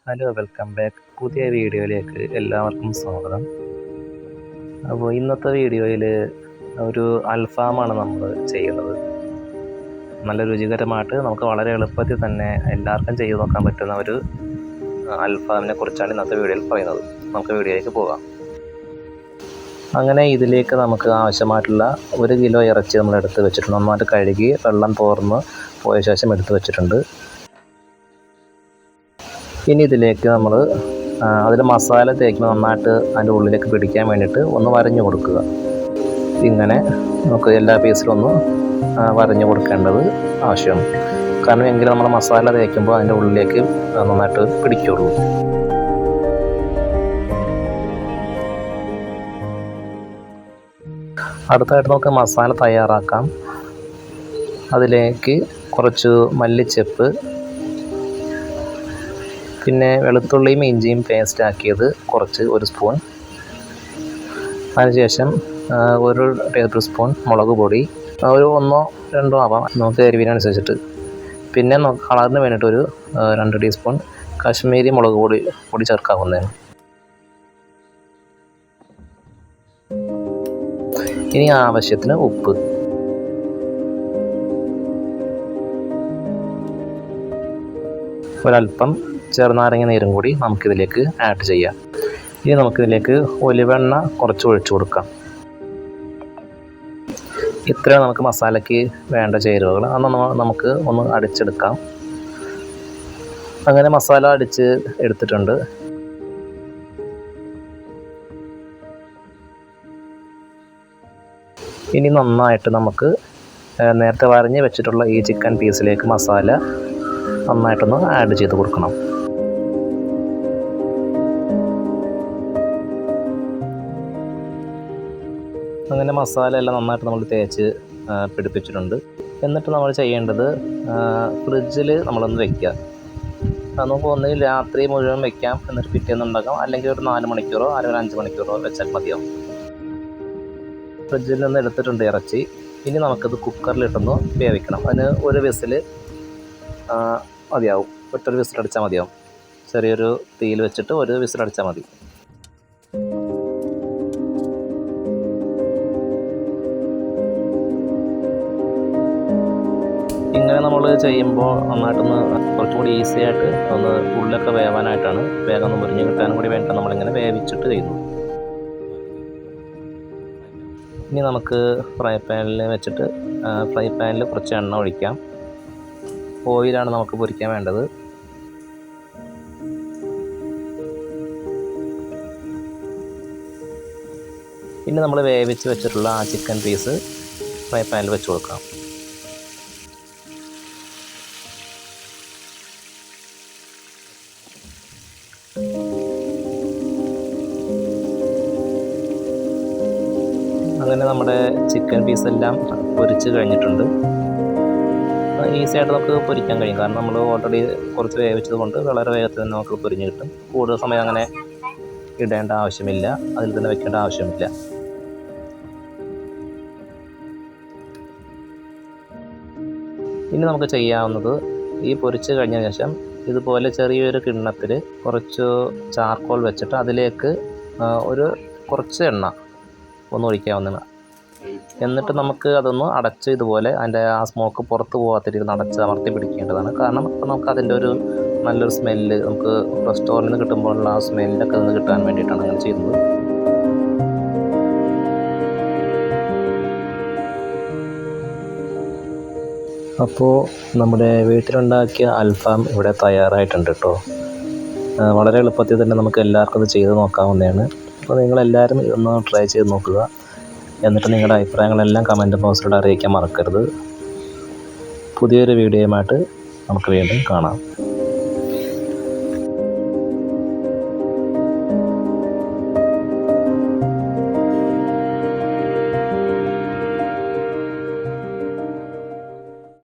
Hello, welcome back. പുതിയ വീഡിയോയിലേക്ക് എല്ലാവർക്കും സ്വാഗതം. അപ്പോൾ ഇന്നത്തെ വീഡിയോയിൽ ഒരു അൽഫാമാണ് നമ്മൾ ചെയ്യുന്നത്. നല്ല രുചികരമായിട്ട് നമുക്ക് വളരെ എളുപ്പത്തിൽ തന്നെ എല്ലാവർക്കും ചെയ്തു നോക്കാൻ പറ്റുന്ന ഒരു അൽഫാമിനെ കുറിച്ചാണ് ഇന്നത്തെ വീഡിയോയിൽ പറയുന്നത്. നമുക്ക് വീഡിയോയിലേക്ക് പോകാം. അങ്ങനെ ഇതിലേക്ക് നമുക്ക് ആവശ്യമായിട്ടുള്ള 1 കിലോ ഇറച്ചി നമ്മൾ എടുത്ത് വെച്ചിട്ടുണ്ട്. നന്നായിട്ട് കഴുകി വെള്ളം തോർന്ന് പോയ ശേഷം എടുത്ത് വെച്ചിട്ടുണ്ട്. ഇനി ഇതിലേക്ക് നമ്മൾ അതിൽ മസാല തേക്കുമ്പോൾ നന്നായിട്ട് അതിൻ്റെ ഉള്ളിലേക്ക് പിടിക്കാൻ വേണ്ടിയിട്ട് ഒന്ന് വരഞ്ഞു കൊടുക്കുക. ഇങ്ങനെ നമുക്ക് എല്ലാ പീസിലും ഒന്ന് വരഞ്ഞു കൊടുക്കേണ്ടത് ആവശ്യമാണ്. കാരണം എങ്കിലും നമ്മൾ മസാല തേക്കുമ്പോൾ അതിൻ്റെ ഉള്ളിലേക്ക് നന്നായിട്ട് പിടിക്കുള്ളൂ. അടുത്തായിട്ട് നമുക്ക് മസാല തയ്യാറാക്കാം. അതിലേക്ക് കുറച്ച് മല്ലിച്ചപ്പ്, പിന്നെ വെളുത്തുള്ളിയും ഇഞ്ചിയും പേസ്റ്റ് ആക്കിയത് കുറച്ച് 1 സ്പൂൺ, അതിനുശേഷം 1 ടേബിൾ സ്പൂൺ മുളക് പൊടി, ഒരു 1 2 ആവാം നമുക്ക് എരിവിനനുസരിച്ചിട്ട്. പിന്നെ കളറിന് വേണ്ടിയിട്ട് ഒരു 2 ടീസ്പൂൺ കാശ്മീരി മുളക് പൊടി ചേർക്കാവുന്നതാണ്. ഇനി ആവശ്യത്തിന് ഉപ്പ്. ഒരല്പം ചെറുനാരങ്ങ നീരും കൂടി നമുക്കിതിലേക്ക് ആഡ് ചെയ്യാം. ഇനി നമുക്കിതിലേക്ക് ഒലിവെണ്ണ കുറച്ച് ഒഴിച്ചു കൊടുക്കാം. ഇത്രയും നമുക്ക് മസാലയ്ക്ക് വേണ്ട ചേരുവകൾ അന്ന് നമുക്ക് ഒന്ന് അടിച്ചെടുക്കാം. അങ്ങനെ മസാല അടിച്ച് എടുത്തിട്ടുണ്ട്. ഇനി നന്നായിട്ട് നമുക്ക് നേരത്തെ വരഞ്ഞ് വെച്ചിട്ടുള്ള ഈ ചിക്കൻ പീസിലേക്ക് മസാല നന്നായിട്ടൊന്ന് ആഡ് ചെയ്ത് കൊടുക്കണം. അങ്ങനെ മസാല എല്ലാം നന്നായിട്ട് നമ്മൾ തേച്ച് പിടിപ്പിച്ചിട്ടുണ്ട്. എന്നിട്ട് നമ്മൾ ചെയ്യേണ്ടത് ഫ്രിഡ്ജിൽ നമ്മളൊന്ന് വയ്ക്കുക. നമുക്ക് ഒന്നുകിൽ രാത്രി മുഴുവൻ വയ്ക്കാം, എന്നിട്ട് പിറ്റേന്ന് ഉണ്ടാക്കാം. അല്ലെങ്കിൽ ഒരു 4 മണിക്കൂറോ അല്ലെങ്കിൽ 5 മണിക്കൂറോ വെച്ചാൽ മതിയാവും. ഫ്രിഡ്ജിൽ നിന്ന് എടുത്തിട്ടുണ്ട് ഇറച്ചി. ഇനി നമുക്കത് കുക്കറിലിട്ടൊന്ന് വേവിക്കണം. അതിന് 1 വിസിൽ മതിയാവും. ഒറ്റൊരു വിസിലടിച്ചാൽ മതിയാവും. ചെറിയൊരു തീയിൽ വെച്ചിട്ട് 1 വിസിലടിച്ചാൽ മതി. ഇങ്ങനെ നമ്മൾ ചെയ്യുമ്പോൾ നന്നായിട്ടൊന്ന് കുറച്ചും കൂടി ഈസി ആയിട്ട് ഒന്ന് ഉള്ളിലൊക്കെ വേവാനായിട്ടാണ്, വേഗം ഒന്ന് മുരിഞ്ഞ് കിട്ടാനും കൂടി വേണ്ടിയിട്ടാണ് നമ്മളിങ്ങനെ വേവിച്ചിട്ട് ചെയ്യുന്നത്. ഇനി നമുക്ക് ഫ്രൈ പാനിൽ വെച്ചിട്ട് ഫ്രൈ പാനിൽ കുറച്ച് എണ്ണ ഒഴിക്കാം. ഓയിലാണ് നമുക്ക് പൊരിക്കാൻ വേണ്ടത്. ഇനി നമ്മൾ വേവിച്ച് വെച്ചിട്ടുള്ള ആ ചിക്കൻ പീസ് ഫ്രൈ പാനിൽ വെച്ച് കൊടുക്കാം. അങ്ങനെ നമ്മുടെ ചിക്കൻ പീസെല്ലാം പൊരിച്ച് കഴിഞ്ഞിട്ടുണ്ട്. ഈസി ആയിട്ട് നമുക്ക് പൊരിക്കാൻ കഴിയും. കാരണം നമ്മൾ ഓൾറെഡി കുറച്ച് വേവിച്ചത് കൊണ്ട് വളരെ വേഗത്തിൽ തന്നെ നമുക്ക് പൊരിഞ്ഞ് കിട്ടും. കൂടുതൽ സമയം അങ്ങനെ ഇടേണ്ട ആവശ്യമില്ല, അതിൽ തന്നെ വെക്കേണ്ട ആവശ്യമില്ല. ഇനി നമുക്ക് ചെയ്യാവുന്നത് ഈ പൊരിച്ച് കഴിഞ്ഞ ശേഷം ഇതുപോലെ ചെറിയൊരു കിണ്ണത്തിൽ കുറച്ച് ചാർക്കോൾ വെച്ചിട്ട് അതിലേക്ക് കുറച്ച് എണ്ണ ഒന്ന് ഒഴിക്കാവുന്നതാണ്. എന്നിട്ട് നമുക്ക് അതൊന്ന് അടച്ച് ഇതുപോലെ അതിൻ്റെ ആ സ്മോക്ക് പുറത്ത് പോകാത്ത രീതിയിൽ അടച്ച് അമർത്തി പിടിക്കേണ്ടതാണ്. കാരണം അപ്പോൾ നമുക്ക് അതിൻ്റെ ഒരു നല്ലൊരു സ്മെല്ല് നമുക്ക് റെസ്റ്റോറൻറ്റിൽ നിന്ന് കിട്ടുമ്പോഴുള്ള ആ സ്മെല്ലൊക്കെ നിന്ന് കിട്ടാൻ വേണ്ടിയിട്ടാണ് അങ്ങനെ ചെയ്യുന്നത്. അപ്പോൾ നമ്മുടെ വീട്ടിലുണ്ടാക്കിയ അൽഫാം ഇവിടെ തയ്യാറായിട്ടുണ്ട് കേട്ടോ. വളരെ എളുപ്പത്തിൽ തന്നെ നമുക്ക് എല്ലാവർക്കും അത് ചെയ്ത് നോക്കാവുന്നതാണ്. അപ്പോൾ നിങ്ങളെല്ലാവരും ഇതൊന്ന് ട്രൈ ചെയ്ത് നോക്കുക. എന്നിട്ട് നിങ്ങളുടെ അഭിപ്രായങ്ങളെല്ലാം കമൻറ്റ് ബോക്സിലൂടെ അറിയിക്കാൻ മറക്കരുത്. പുതിയൊരു വീഡിയോയുമായിട്ട് നമുക്ക് വീണ്ടും കാണാം.